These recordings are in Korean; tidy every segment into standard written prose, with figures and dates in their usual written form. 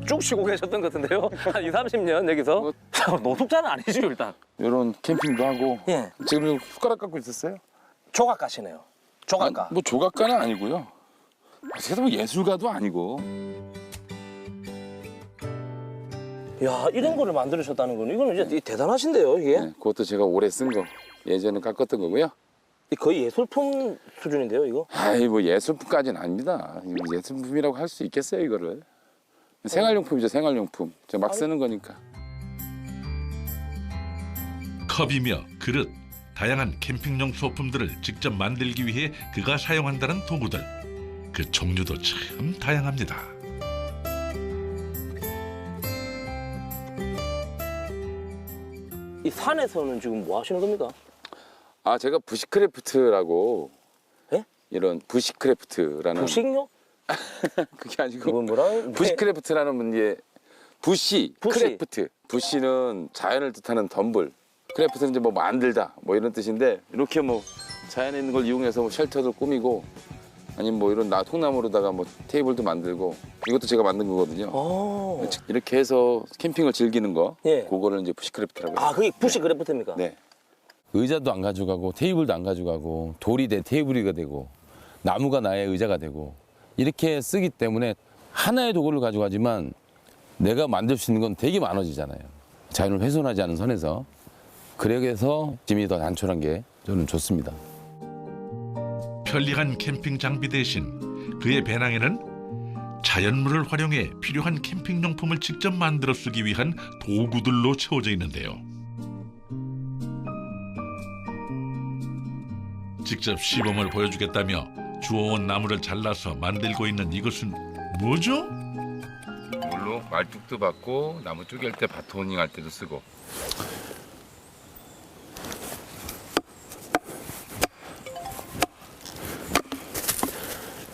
쭉 쉬고 계셨던 것 같은데요? 한 2, 30년 여기서? 노숙자는 아니죠 일단. 이런 캠핑도 하고. 예. 지금 숟가락 갖고 있었어요? 조각가시네요. 조각가. 뭐 조각가는 아니고요. 그래도 뭐 예술가도 아니고. 야 이런 거를 만들으셨다는 거는 이거는 이제 대단하신데요 이게? 네, 그것도 제가 오래 쓴 거. 예전에 깎았던 거고요. 거의 예술품 수준인데요 이거? 아이 뭐 예술품까지는 아닙니다. 이거 예술품이라고 할 수 있겠어요 이거를. 생활용품이죠 생활용품. 제가 막 쓰는 거니까. 컵이며 그릇, 다양한 캠핑용 소품들을 직접 만들기 위해 그가 사용한다는 도구들. 그 종류도 참 다양합니다. 이 산에서는 지금 뭐 하시는 겁니까? 아 제가 부시크래프트라고. 예? 이런 부시크래프트라는. 부식요? 그게 아니고. 그건 뭐라? 부시크래프트라는 문제. 부시, 부시. 크래프트. 부시는 자연을 뜻하는 덤불. 크래프트는 이제 뭐 만들다 뭐 이런 뜻인데 이렇게 뭐 자연에 있는 걸 이용해서 뭐 쉘터도 꾸미고 아니면 뭐 이런 통나무로다가 뭐 테이블도 만들고 이것도 제가 만든 거거든요. 어. 이렇게 해서 캠핑을 즐기는 거. 예. 그거를 이제 부시크래프트라고 해요. 아 그게 부시크래프트입니까? 네. 의자도 안 가져가고 테이블도 안 가져가고 돌이 내 테이블이 되고 나무가 나의 의자가 되고 이렇게 쓰기 때문에 하나의 도구를 가져가지만 내가 만들 수 있는 건 되게 많아지잖아요. 자연을 훼손하지 않은 선에서. 그래서 짐이 더 단촐한 게 저는 좋습니다. 편리한 캠핑 장비 대신 그의 배낭에는 자연물을 활용해 필요한 캠핑용품을 직접 만들어 쓰기 위한 도구들로 채워져 있는데요. 직접 시범을 보여주겠다며 주워온 나무를 잘라서 만들고 있는 이것은 뭐죠? 물로 말뚝도 받고 나무 쪼갤 때 바토닝 할 때도 쓰고.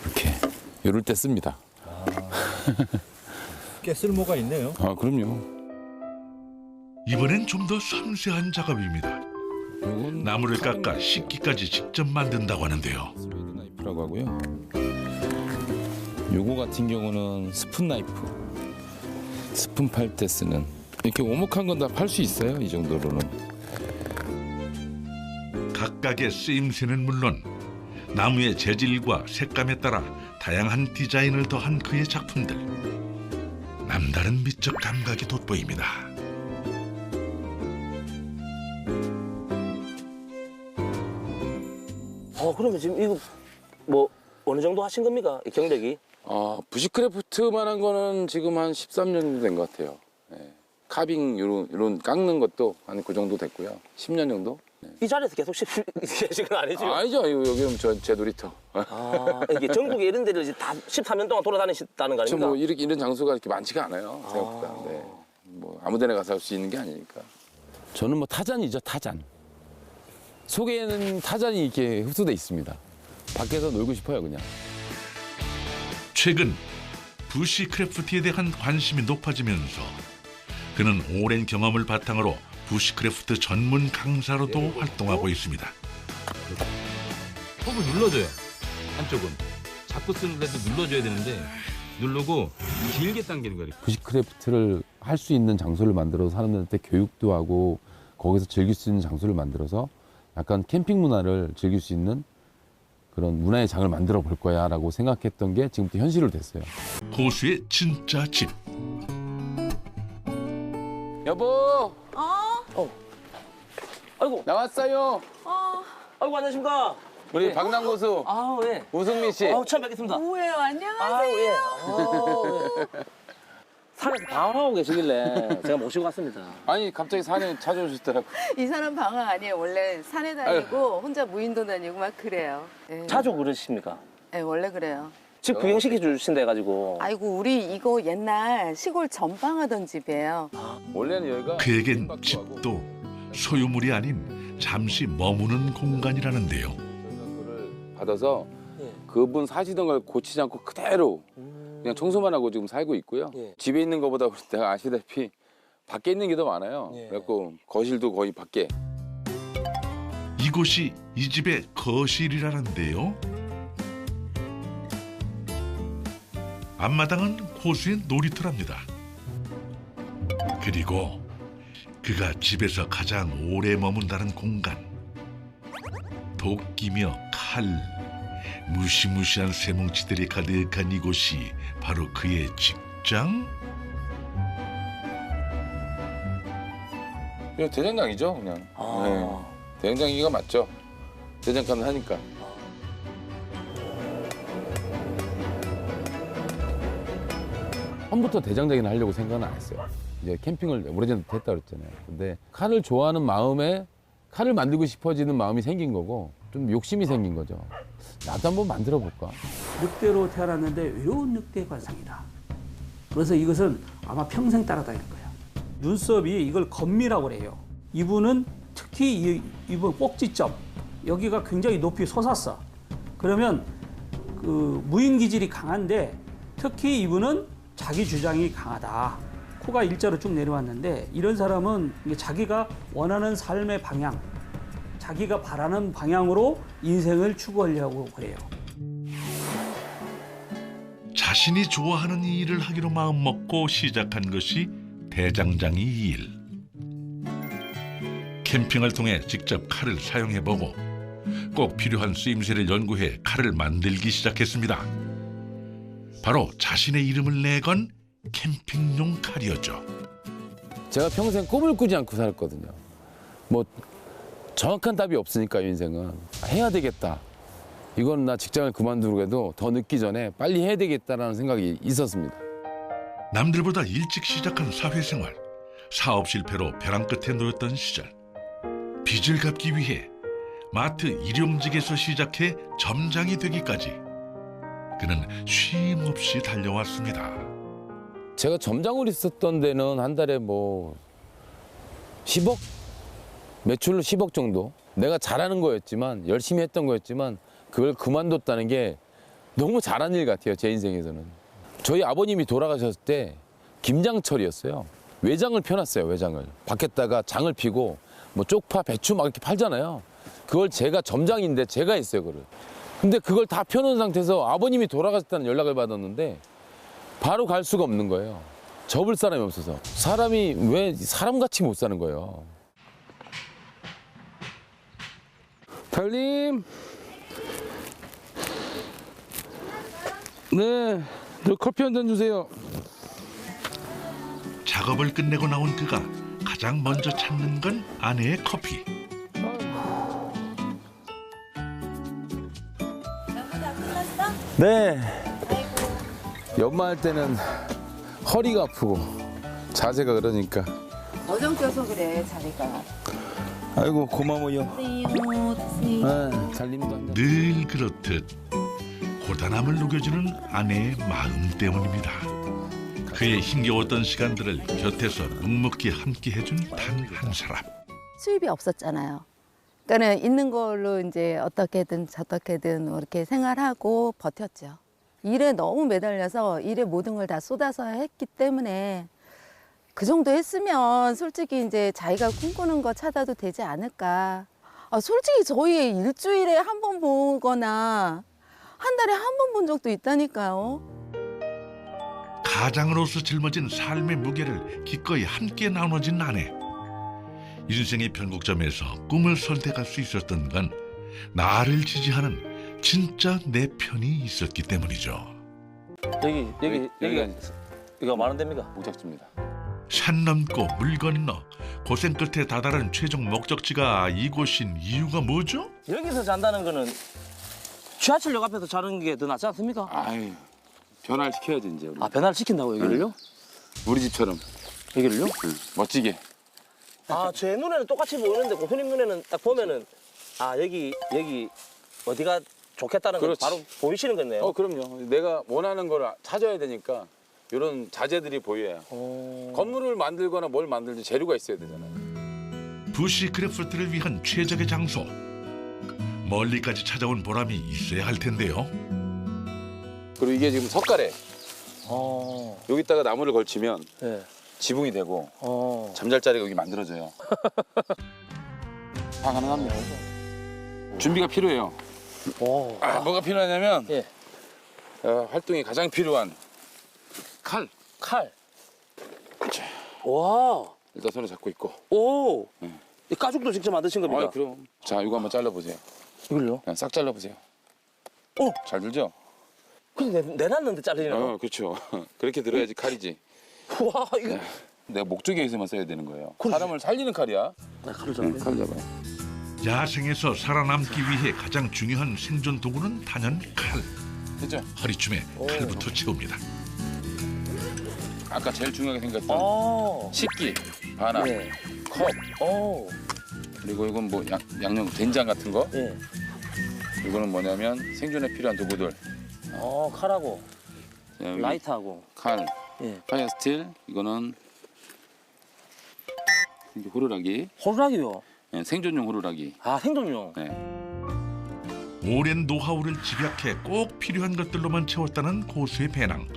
이렇게 이럴 때 씁니다. 꽤 쓸모가 있네요. 아 그럼요. 이번엔 좀 더 섬세한 작업입니다. 요건 나무를 깎아 식기까지 직접 만든다고 하는데요. 스웨이드 나이프라고 하고요. 요거 같은 경우는 스푼 나이프. 스푼 팔 때 쓰는. 이렇게 오목한 건 다 팔 수 있어요. 이 정도로는. 각각의 쓰임새는 물론 나무의 재질과 색감에 따라 다양한 디자인을 더한 그의 작품들. 남다른 미적 감각이 돋보입니다. 그러면 지금 이거 뭐 어느 정도 하신 겁니까? 이 경력이? 부시크래프트만한 거는 지금 한 13년 정도 된 것 같아요. 네. 카빙 이런 깎는 것도 한 그 정도 됐고요. 10년 정도. 네. 이 자리에서 계속 계신 건 아니죠? 아니죠. 여기는 제 놀이터. 이게 전국에 이런 데를 이제 다 13년 동안 돌아다니셨다는 거 아닙니까? 뭐 이런 장소가 이렇게 많지가 않아요. 생각보다. 네. 뭐 아무데나 가서 할 수 있는 게 아니니까. 저는 뭐 타잔이죠. 타잔. 속에는 타잔이 이렇게 흡수돼 있습니다. 밖에서 놀고 싶어요, 그냥. 최근 부시크래프트에 대한 관심이 높아지면서 그는 오랜 경험을 바탕으로 부시크래프트 전문 강사로도 활동하고 있습니다. 컵을 눌러줘요. 한쪽은. 잡고 쓰는 데도 눌러줘야 되는데 누르고 길게 당기는 거예요. 부시크래프트를 할 수 있는 장소를 만들어서 사람들한테 교육도 하고 거기서 즐길 수 있는 장소를 만들어서 약간 캠핑 문화를 즐길 수 있는 그런 문화의 장을 만들어 볼 거야 라고 생각했던 게 지금부터 현실로 됐어요. 고수의 진짜 집. 여보 아이고, 나왔어요. 아이고 안녕하십니까? 우리 네. 박남고수 예. 우승민 씨. 처음 뵙겠습니다. 뭐예요? 안녕하세요. 예. 예. 산에서 방황하고 계시길래 제가 모시고 왔습니다. 아니 갑자기 산에 찾아오셨더라고. 이 사람 방황 아니에요. 원래 산에 다니고 혼자 무인도 다니고 막 그래요. 예. 자주 그러십니까? 예, 원래 그래요. 집 구경시켜 주신다 해가지고. 아이고 우리 이거 옛날 시골 전방하던 집이에요. 원래는 여기가 그에겐 밭도 집도 하고 소유물이 아닌 잠시 머무는 공간이라는데요. 저희가 그거를 받아서 예. 그분 사시던 걸 고치지 않고 그대로 그냥 청소만 하고 지금 살고 있고요. 예. 집에 있는 것보다 내가 아시다시피 밖에 있는 게 더 많아요. 예. 그래갖고 거실도 거의 밖에. 이곳이 이 집의 거실이라는데요. 앞마당은 고수의 놀이터랍니다. 그리고 그가 집에서 가장 오래 머문다는 공간. 도끼며 칼, 무시무시한 쇠뭉치들이 가득한 이곳이 바로 그의 직장? 이거 대장장이죠, 그냥. 아. 네. 대장장이가 맞죠. 대장간을 하니까. 처음부터 대장장이는 하려고 생각은 안 했어요. 이제 캠핑을 오래전부터 했다 그랬잖아요. 근데 칼을 좋아하는 마음에 칼을 만들고 싶어지는 마음이 생긴 거고 좀 욕심이 생긴 거죠. 나도 한번 만들어 볼까. 늑대로 태어났는데 외로운 늑대 관상이다. 그래서 이것은 아마 평생 따라다닐 거야. 눈썹이 이걸 건미라고 그래요. 이분은 특히 이분 꼭지점 여기가 굉장히 높이 솟았어. 그러면 그 무인 기질이 강한데 특히 이분은 자기 주장이 강하다. 코가 일자로 쭉 내려왔는데 이런 사람은 이게 자기가 원하는 삶의 방향, 자기가 바라는 방향으로 인생을 추구하려고 그래요. 자신이 좋아하는 일을 하기로 마음먹고 시작한 것이 대장장이 일. 캠핑을 통해 직접 칼을 사용해보고 꼭 필요한 쓰임새를 연구해 칼을 만들기 시작했습니다. 바로 자신의 이름을 내건 캠핑용 칼이었죠. 제가 평생 꿈을 꾸지 않고 살았거든요. 뭐 정확한 답이 없으니까 인생은 해야 되겠다. 이건 나 직장을 그만두고도 더 늦기 전에 빨리 해야 되겠다라는 생각이 있었습니다. 남들보다 일찍 시작한 사회생활, 사업 실패로 벼랑 끝에 놓였던 시절. 빚을 갚기 위해 마트 일용직에서 시작해 점장이 되기까지 그는 쉼 없이 달려왔습니다. 제가 점장으로 있었던 데는 한 달에 뭐 10억? 매출로 10억 정도? 내가 잘하는 거였지만 열심히 했던 거였지만 그걸 그만뒀다는 게 너무 잘한 일 같아요, 제 인생에서는. 저희 아버님이 돌아가셨을 때 김장철이었어요. 외장을 펴놨어요, 외장을. 밖에다가 장을 피고 뭐 쪽파, 배추 막 이렇게 팔잖아요. 그걸 제가 점장인데 제가 했어요, 그걸. 근데 그걸 다 펴놓은 상태에서 아버님이 돌아가셨다는 연락을 받았는데 바로 갈 수가 없는 거예요. 접을 사람이 없어서. 사람이 왜 사람같이 못 사는 거예요. 달님. 네, 저 커피 한 잔 주세요. 작업을 끝내고 나온 그가 가장 먼저 찾는 건 아내의 커피. 네. 연마할 때는 허리가 아프고 자세가 그러니까. 어정 쪄서 그래 자리가. 아이고 고마워요. 네, 달님도 한 잔. 늘 그렇듯 고단함을 녹여주는 아내의 마음 때문입니다. 그의 힘겨웠던 시간들을 곁에서 묵묵히 함께 해준 단 한 사람. 수입이 없었잖아요. 그러니까는 있는 걸로 이제 어떻게든 저떻게든 이렇게 생활하고 버텼죠. 일에 너무 매달려서 일에 모든 걸 다 쏟아서 했기 때문에 그 정도 했으면 솔직히 이제 자기가 꿈꾸는 거 찾아도 되지 않을까. 솔직히 저희 일주일에 한 번 보거나 한 달에 한 번 본 적도 있다니까요. 가장으로서 짊어진 삶의 무게를 기꺼이 함께 나눠진 아내. 인생의 변곡점에서 꿈을 설득할 수 있었던 건 나를 지지하는 진짜 내 편이 있었기 때문이죠. 여기가 많은 데입니까? 목적지입니다. 산 넘고 물 건너 고생 끝에 다다른 최종 목적지가 이곳인 이유가 뭐죠? 여기서 잔다는 거는 지하철역 앞에서 자는 게 더 낫지 않습니까? 아유, 변화를 시켜야지 이제 우리. 아, 변화를 시킨다고 여기를요? 우리 집처럼. 여기를요? 멋지게. 아, 제 눈에는 똑같이 보이는데 고수님 눈에는 딱 보면은 아, 여기 어디가 좋겠다는 게 그렇지. 바로 보이시는 거네요. 그럼요. 내가 원하는 걸 찾아야 되니까 이런 자재들이 보여야. 건물을 만들거나 뭘 만들지 재료가 있어야 되잖아요. 부시크래프트를 위한 최적의 장소. 멀리까지 찾아온 보람이 있어야 할 텐데요. 그리고 이게 지금 석가래. 여기다가 나무를 걸치면 네. 지붕이 되고 잠잘 자리가 여기 만들어져요. 다 가능합니다. 준비가 필요해요. 뭐가 필요하냐면 예. 활동에 가장 필요한 칼. 칼. 와. 일단 손에 잡고 있고. 오. 이 가죽도 직접 만드신 겁니까? 아, 그럼. 자, 이거 한번 잘라보세요. 이걸요? 그냥 싹 잘라보세요. 잘 들죠? 근데 내놨는데 잘리네요. 그렇죠. 그렇게 들어야지 칼이지. 와, 이거. 내가 목적에서만 써야 되는 거예요. 그렇지. 사람을 살리는 칼이야. 나 칼을 잡네. 칼 잡아요. 야생에서 살아남기 위해 가장 중요한 생존 도구는 단연 칼. 됐죠? 허리춤에 칼부터 채웁니다. 아까 제일 중요하게 생겼던 아. 식기, 반합, 예. 컵, 오. 그리고 이건 뭐 양념 된장 같은 거. 예. 이거는 뭐냐면 생존에 필요한 도구들. 칼하고 여기 라이트하고. 칼, 예. 파이어 스틸. 이거는 이게 호루라기. 호루라기요. 네, 생존용 호루라기. 아, 생존용. 네. 오랜 노하우를 집약해 꼭 필요한 것들로만 채웠다는 고수의 배낭.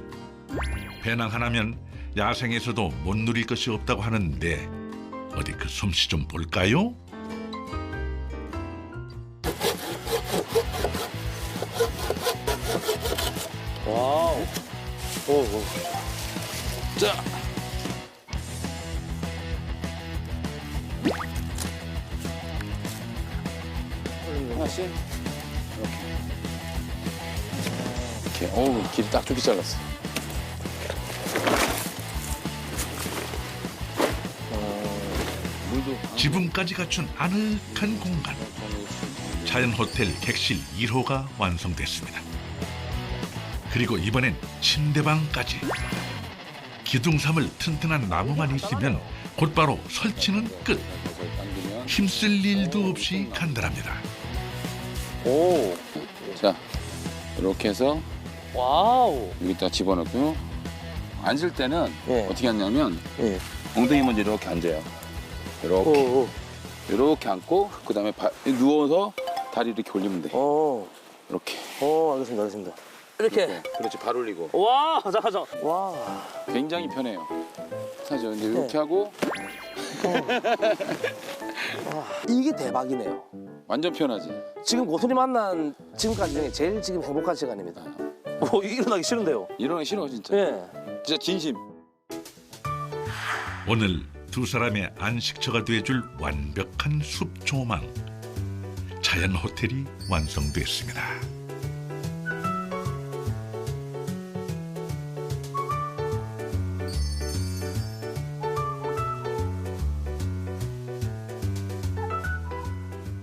배낭 하나면 야생에서도 못 누릴 것이 없다고 하는데 어디 그 솜씨 좀 볼까요? 와우. 오. 자. 하나씩 이렇게. 어우, 길이 딱 좋게 잘랐어. 물도 지붕까지 갖춘 아늑한 공간. 자연 호텔 객실 1호가 완성됐습니다. 그리고 이번엔 침대방까지. 기둥삼을 튼튼한 나무만 있으면 곧바로 설치는 끝. 당기면. 힘쓸 일도 없이 간단합니다. 오. 자, 이렇게 해서 와우. 여기다 집어넣고요. 앉을 때는 예. 어떻게 앉냐면 예. 엉덩이 먼저 이렇게 앉아요. 이렇게. 오. 이렇게 앉고 그다음에 누워서 다리 이렇게 올리면 돼. 오. 이렇게. 알겠습니다. 알겠습니다. 이렇게. 그렇지, 발 올리고. 와, 잠깐. 와. 굉장히 편해요. 사죠. 이제 이렇게 하고 이게 대박이네요. 완전 편하지. 지금 고수님 만난 지금까지 중에 제일 지금 행복한 시간입니다. 일어나기 싫은데요. 이러기 싫어 진짜. 예. 진짜 진심. 오늘 두 사람의 안식처가 돼줄 완벽한 숲 조망. 자연 호텔이 완성됐습니다.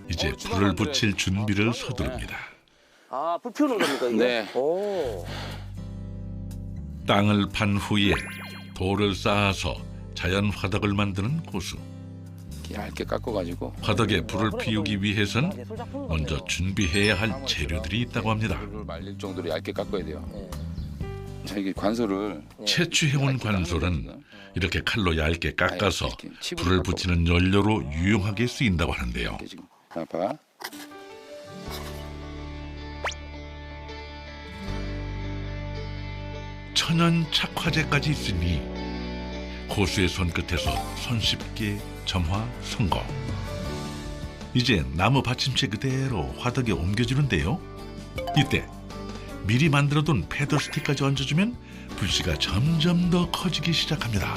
이제 불을 붙일 준비를 서두릅니다. 아, 불 피우는 겁니까 이게? 네. 오. 땅을 판 후에 돌을 쌓아서 자연 화덕을 만드는 고수. 이렇게 얇게 깎아가지고. 화덕에 불을 피우기 위해선 먼저 준비해야 할 재료들이 있다고 합니다. 불을 말릴 정도로 얇게 깎아야 돼요. 자, 이게 관소를 채취해온 관솔은 이렇게 칼로 얇게 깎아서 이렇게 칩으로 불을 깎아. 붙이는 연료로 유용하게 쓰인다고 하는데요. 이렇게 지금. 봐. 천연 착화제까지 있으니 고수의 손끝에서 손쉽게 점화 성공. 이제 나무 받침체 그대로 화덕에 옮겨주는데요. 이때 미리 만들어둔 패더 스틱까지 얹어주면 불씨가 점점 더 커지기 시작합니다.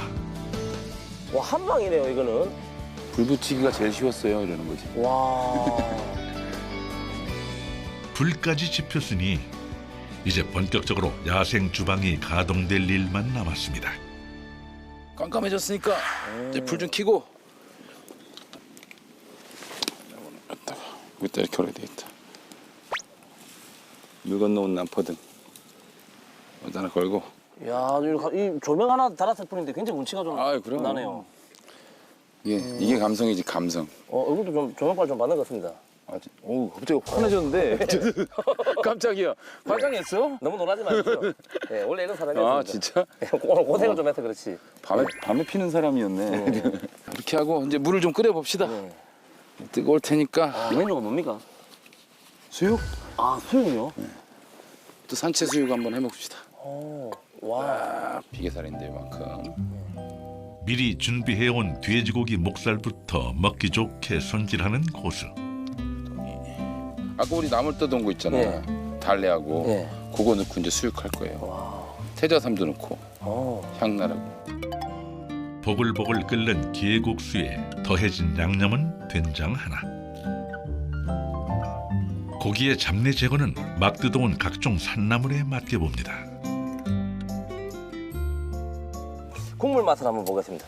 와, 한 방이네요 이거는. 불 붙이기가 제일 쉬웠어요 이러는 거지. 와. 불까지 지폈으니 이제 본격적으로 야생 주방이 가동될 일만 남았습니다. 깜깜해졌으니까 이제 불 좀 켜고. 여기다 이렇게 올려야 되겠다. 물 건너온 남포등 여기다 하나 걸고. 야, 이 조명 하나 달았을 뿐인데 굉장히 운치가 좀 아유, 그럼요. 나네요. 이게 감성이지 감성. 얼굴도 좀 조명빨 좀 받는 것 같습니다. 오, 갑자기 환해졌는데. 깜짝이야. 화장했어? 너무 놀라지 마십시오. 네, 원래 이런 사람이었습니다. 아, 진짜? 오늘 고생을 좀 해서 그렇지. 밤에 피는 사람이었네. 이렇게 하고 이제 물을 좀 끓여 봅시다. 네. 뜨거울 테니까. 메뉴가 뭡니까? 수육? 아, 수육이요? 또 산채 수육 한번 해봅시다. 와. 아, 비계살인데 이만큼. 미리 준비해온 돼지고기 목살부터 먹기 좋게 손질하는 고수. 아까 우리 나물 떠던 거 있잖아. 달래하고 예. 그거 넣고 이제 수육할 거예요. 와. 태자삼도 넣고 향나라고. 보글보글 끓는 게국수에 더해진 양념은 된장 하나. 고기의 잡내 제거는 막 뜯어온 각종 산나물에 맡겨봅니다. 국물 맛을 한번 보겠습니다.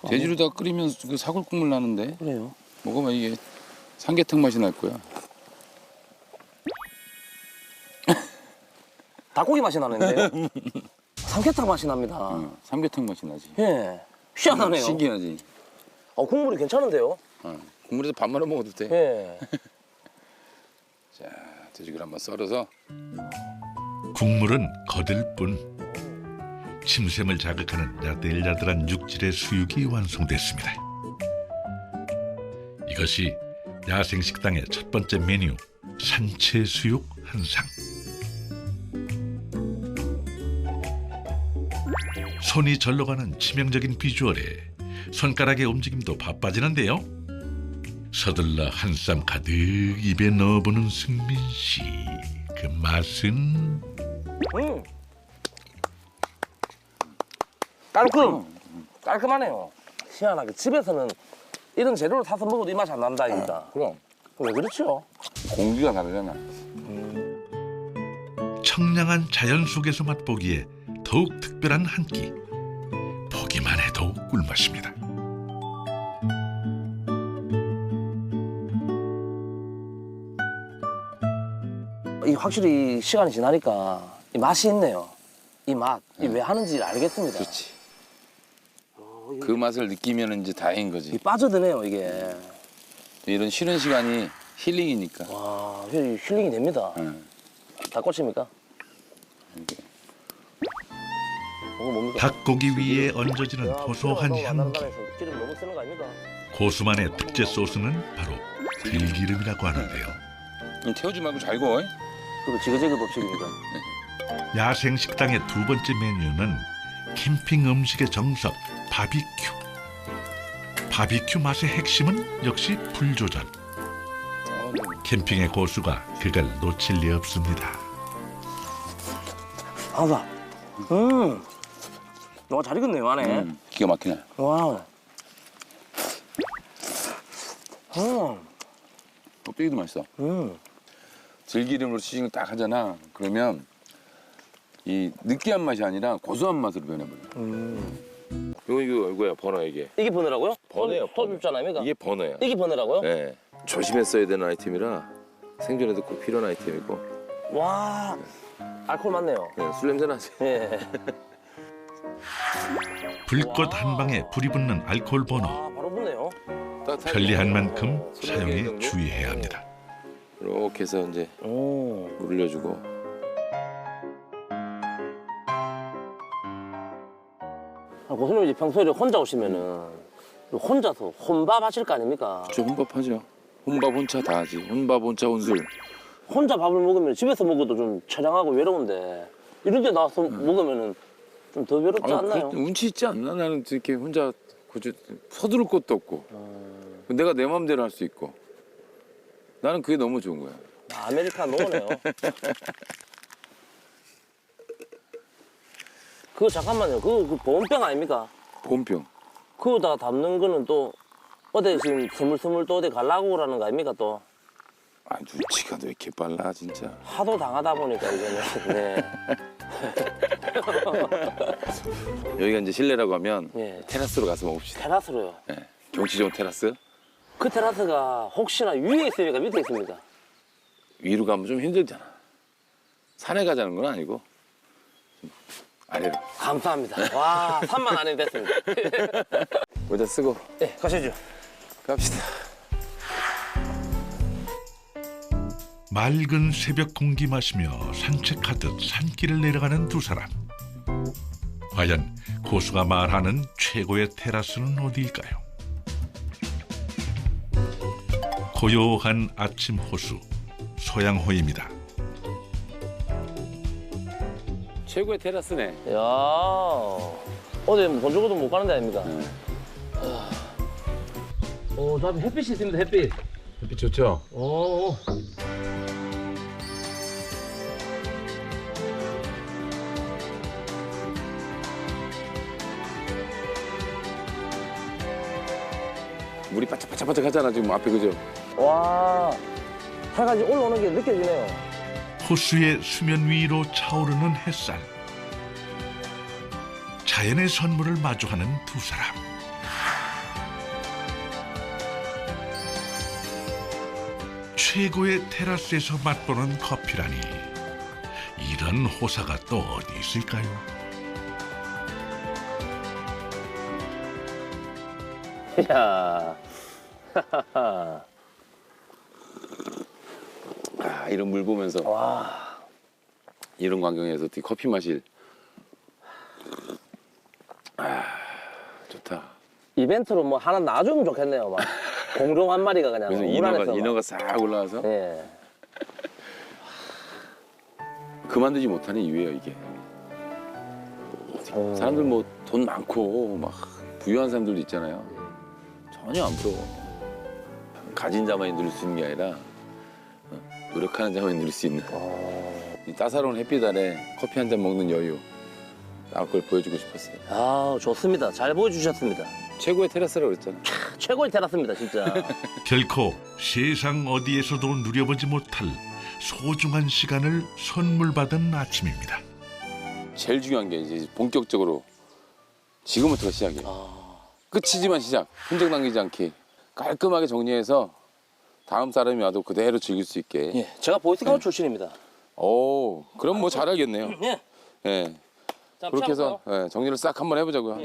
돼지로다 끓이면 그 사골 국물 나는데 그래요? 먹으면 이게 삼계탕 맛이 날 거야. 닭고기 맛이 나는데요? 삼계탕 맛이 납니다. 삼계탕 맛이 나지. 예. 희한하네요. 신기하지. 국물이 괜찮은데요? 국물에서 밥 말아 먹어도 돼. 예. 자, 돼지고기 한번 썰어서. 국물은 거들 뿐. 침샘을 자극하는 야들야들한 육질의 수육이 완성됐습니다. 이것이 야생식당의 첫 번째 메뉴 산채 수육 한 상. 손이 절로 가는 치명적인 비주얼에 손가락의 움직임도 바빠지는데요. 서둘러 한 쌈 가득 입에 넣어보는 승민 씨. 그 맛은 깔끔하네요. 희한하게 집에서는 이런 재료를 사서 먹어도 이 맛이 안 난다 이다. 그럼 왜 그렇죠? 공기가 다르잖아. 청량한 자연 속에서 맛보기에 더욱 특별한 한 끼. 보기만 해도 꿀맛입니다. 이 확실히 시간이 지나니까 이 맛이 있네요. 이 맛, 이 왜 하는지 알겠습니다. 그렇지. 그 맛을 느끼면 이제 다행인 거지. 이 빠져드네요 이게. 이런 쉬는 시간이 힐링이니까. 와, 힐링이 됩니다. 응. 닭꼬치입니까? 이게. 뭡니까? 닭고기 위에 얹어지는 야, 고소한 기름 너무 향기. 만나면서 기름 너무 쓰는 거 아닙니까? 고수만의 특제 소스는 바로 들기름이라고 하는데요. 태우지 말고 잘 구워. 그리고 지그재그 법칙입니다. 야생 식당의 두 번째 메뉴는 캠핑 음식의 정석 바비큐. 바비큐 맛의 핵심은 역시 불 조절. 캠핑의 고수가 그걸 놓칠 리 없습니다. 아가, 와, 잘 익었네요 안에. 기가 막히네. 와, 껍데기도 맛있어. 들기름으로 시식을 딱 하잖아. 그러면 이 느끼한 맛이 아니라 고소한 맛으로 변해버려. 이거야 버너 이게. 이게 버너라고요? 버너예요, 버너. 터줍잖아요, 아닙니까? 이게 버너야. 이게 버너라고요? 네. 조심했어야 되는 아이템이라 생존에도 꼭 필요한 아이템이고. 와, 알코올 많네요. 네, 술 냄새 나지. 예. 불꽃 한 방에 불이 붙는 알코올 버너. 아, 바로 붙네요. 편리한 만큼 사용에 주의해야 합니다. 이렇게 해서 이제 물을 넣어주고. 고수님 이제 평소에 혼자 오시면은 혼자서 혼밥 하실 거 아닙니까? 저 혼밥하죠. 혼밥 혼차 다 하지. 혼밥 혼차 혼술. 혼자 밥을 먹으면 집에서 먹어도 좀 처량하고 외로운데 이런 데 나와서 먹으면은 좀 더 외롭지 않나요? 운치 있지 않나? 나는 이렇게 혼자 서두를 것도 없고 내가 내 마음대로 할 수 있고 나는 그게 너무 좋은 거야. 아메리카노네요. 그거 잠깐만요. 그거 보온병 아닙니까? 보온병. 그거다 담는 거는 또 어디 지금 스물스물 또 어디 가려고 그러는 거 아닙니까 또? 아 눈치가 왜 이렇게 빨라 진짜. 하도 당하다 보니까 이제는. 네. 여기가 이제 실내라고 하면 예. 테라스로 가서 먹읍시다. 테라스로요. 네. 경치 좋은 테라스. 그 테라스가 혹시나 위에 있습니까? 밑에 있습니까? 위로 가면 좀 힘들잖아. 산에 가자는 건 아니고 좀 아래로. 감사합니다. 와, 3만 안에 됐습니다. 모자 쓰고 네, 가시죠. 갑시다. 맑은 새벽 공기 마시며 산책하듯 산길을 내려가는 두 사람. 과연 고수가 말하는 최고의 테라스는 어디일까요? 고요한 아침 호수 소양호입니다. 최고의 테라스네. 야, 어디 본 적도 못 가는 데 아닙니까? 저 앞에 햇빛이 있습니다, 햇빛. 햇빛 좋죠? 오. 물이 바짝바짝바짝 하잖아 지금 앞에 그죠? 와, 해가 지금 올라오는 게 느껴지네요. 호수의 수면 위로 차오르는 햇살. 자연의 선물을 마주하는 두 사람. 최고의 테라스에서 맛보는 커피라니. 이런 호사가 또 어디 있을까요? 이야. 아, 이런 물 보면서 와. 이런 광경에서 어떻게 커피 마실. 아, 좋다. 이벤트로 뭐 하나 놔주면 좋겠네요. 막 공룡 한 마리가 그냥 그래서 물 안에서 막. 인어가 싹 올라와서 예. 그만두지 못하는 이유예요 이게. 사람들 뭐 돈 많고 막 부유한 사람들도 있잖아요. 전혀 안 부러워. 가진 자만이 누릴 수 있는 게 아니라 노력하는 자만이 누릴 수 있는 이 따사로운 햇빛 아래 커피 한 잔 먹는 여유. 나 그걸 보여주고 싶었어요. 아, 좋습니다. 잘 보여주셨습니다. 최고의 테라스라고 그랬잖아. 최고의 테라스입니다, 진짜. 결코 세상 어디에서도 누려보지 못할 소중한 시간을 선물 받은 아침입니다. 제일 중요한 게 이제 본격적으로 지금부터가 시작이에요. 끝이지만 시작. 흔적 남기지 않기. 깔끔하게 정리해서 다음 사람이 와도 그대로 즐길 수 있게. 예, 제가 보이스카우트 출신입니다. 오, 그럼 뭐 잘하겠네요. 예. 예. 자, 그렇게 해서 예, 정리를 싹 한번 해보자고요.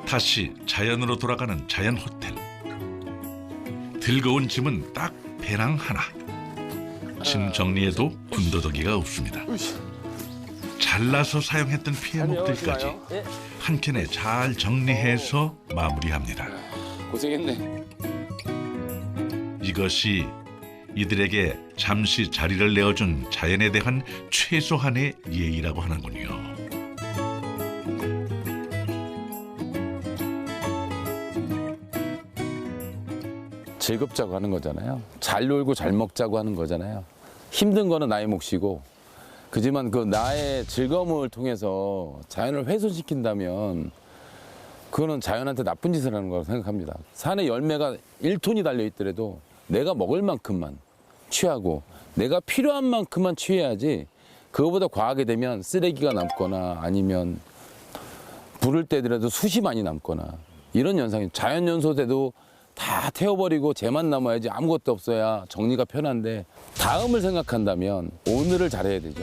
다시 자연으로 돌아가는 자연 호텔. 들고 온 짐은 딱 배낭 하나. 짐 정리에도 군더더기가 없습니다. 잘라서 사용했던 피해목들까지 예. 한 켠에 잘 정리해서 마무리합니다. 고생했네. 이것이 이들에게 잠시 자리를 내어준 자연에 대한 최소한의 예의라고 하는군요. 즐겁자고 하는 거잖아요. 잘 놀고 잘 먹자고 하는 거잖아요. 힘든 거는 나의 몫이고 그지만 그 나의 즐거움을 통해서 자연을 훼손시킨다면 그거는 자연한테 나쁜 짓을 하는 거라고 생각합니다. 산에 열매가 1톤이 달려있더라도 내가 먹을 만큼만 취하고 내가 필요한 만큼만 취해야지 그거보다 과하게 되면 쓰레기가 남거나 아니면 부를 때더라도 숯이 많이 남거나 이런 현상이 자연연소대도 다 태워버리고 쟤만 남아야지 아무것도 없어야 정리가 편한데 다음을 생각한다면 오늘을 잘해야 되죠.